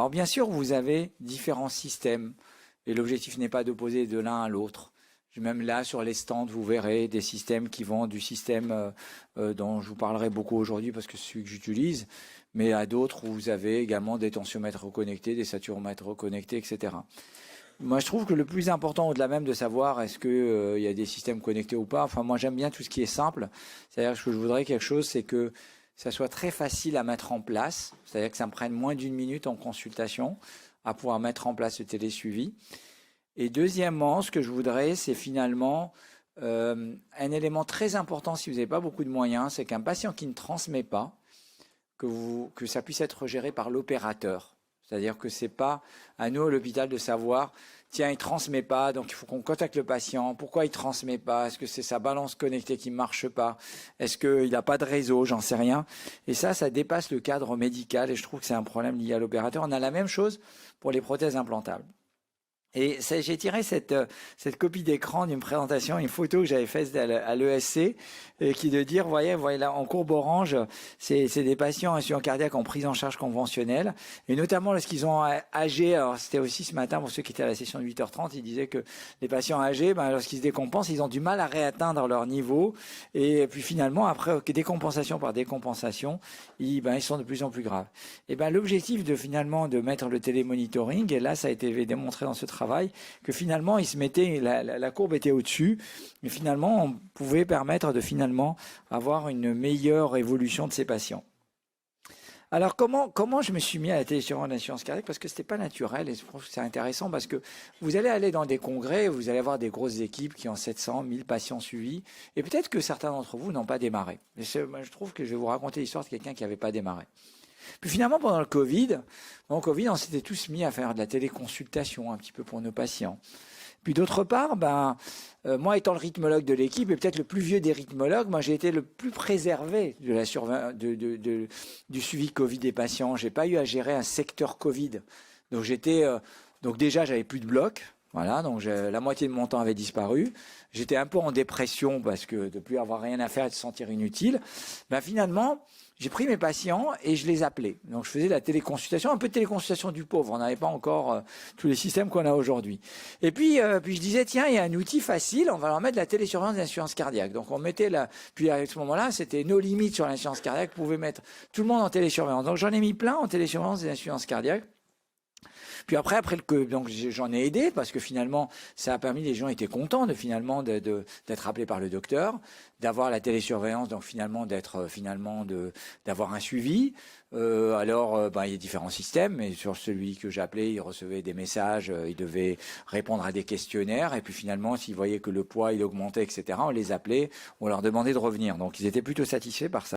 Alors bien sûr, vous avez différents systèmes et l'objectif n'est pas d'opposer de l'un à l'autre. Même là, sur les stands, vous verrez des systèmes qui vont du système dont je vous parlerai beaucoup aujourd'hui parce que c'est celui que j'utilise, mais à d'autres où vous avez également des tensiomètres connectés, des saturomètres connectés, etc. Moi, je trouve que le plus important, au-delà même de savoir est-ce qu'il y a des systèmes connectés ou pas, enfin moi j'aime bien tout ce qui est simple, c'est-à-dire que je voudrais quelque chose, c'est que ça soit très facile à mettre en place, c'est-à-dire que ça me prenne moins d'une minute en consultation à pouvoir mettre en place le télésuivi. Et deuxièmement, ce que je voudrais, c'est finalement un élément très important si vous n'avez pas beaucoup de moyens, c'est qu'un patient qui ne transmet pas, que ça puisse être géré par l'opérateur. C'est-à-dire que ce n'est pas à nous, à l'hôpital, de savoir, tiens, il ne transmet pas, donc il faut qu'on contacte le patient. Pourquoi il ne transmet pas? Est-ce que c'est sa balance connectée qui ne marche pas? Est-ce qu'il n'a pas de réseau? J'en sais rien. Et ça dépasse le cadre médical et je trouve que c'est un problème lié à l'opérateur. On a la même chose pour les prothèses implantables. Et j'ai tiré cette copie d'écran d'une présentation, une photo que j'avais faite à l'ESC, qui est de dire, voyez là, en courbe orange, c'est des patients insuffisance cardiaque en prise en charge conventionnelle, et notamment lorsqu'ils ont âgé, alors c'était aussi ce matin pour ceux qui étaient à la session de 8h30, ils disaient que les patients âgés, lorsqu'ils se décompensent, ils ont du mal à réatteindre leur niveau, et puis finalement, après décompensation par décompensation, ils sont de plus en plus graves. Et l'objectif de mettre le télémonitoring, et là ça a été démontré dans ce travail, que finalement il se mettait, la courbe était au-dessus, mais finalement on pouvait permettre de finalement avoir une meilleure évolution de ces patients. Alors comment je me suis mis à la télésurveillance d'insuffisance cardiaque? Parce que c'était pas naturel et je trouve que c'est intéressant parce que vous allez aller dans des congrès, vous allez avoir des grosses équipes qui ont 700, 1000 patients suivis et peut-être que certains d'entre vous n'ont pas démarré. Mais je trouve que je vais vous raconter l'histoire de quelqu'un qui n'avait pas démarré. Puis finalement, pendant le Covid, on s'était tous mis à faire de la téléconsultation un petit peu pour nos patients. Puis d'autre part, moi étant le rythmologue de l'équipe et peut-être le plus vieux des rythmologues, moi j'ai été le plus préservé de la du suivi Covid des patients. J'ai pas eu à gérer un secteur Covid. Donc donc déjà j'avais plus de blocs. Voilà, donc la moitié de mon temps avait disparu. J'étais un peu en dépression parce que de plus avoir rien à faire et de se sentir inutile. Finalement, j'ai pris mes patients et je les appelais. Donc je faisais de la téléconsultation, un peu de téléconsultation du pauvre. On n'avait pas encore tous les systèmes qu'on a aujourd'hui. Et puis je disais, tiens, il y a un outil facile, on va leur mettre de la télésurveillance d'insuffisance cardiaque. Donc on mettait puis à ce moment-là, c'était nos limites sur l'insuffisance cardiaque. On pouvait mettre tout le monde en télésurveillance. Donc j'en ai mis plein en télésurveillance d'insuffisance cardiaque. Puis après donc j'en ai aidé parce que finalement ça a permis, les gens étaient contents d'être appelés par le docteur, d'avoir la télésurveillance, donc finalement d'avoir un suivi. Il y a différents systèmes, mais sur celui que j'appelais, il recevait des messages, il devait répondre à des questionnaires et puis finalement s'ils voyaient que le poids il augmentait, etc., on les appelait, on leur demandait de revenir. Donc ils étaient plutôt satisfaits par ça.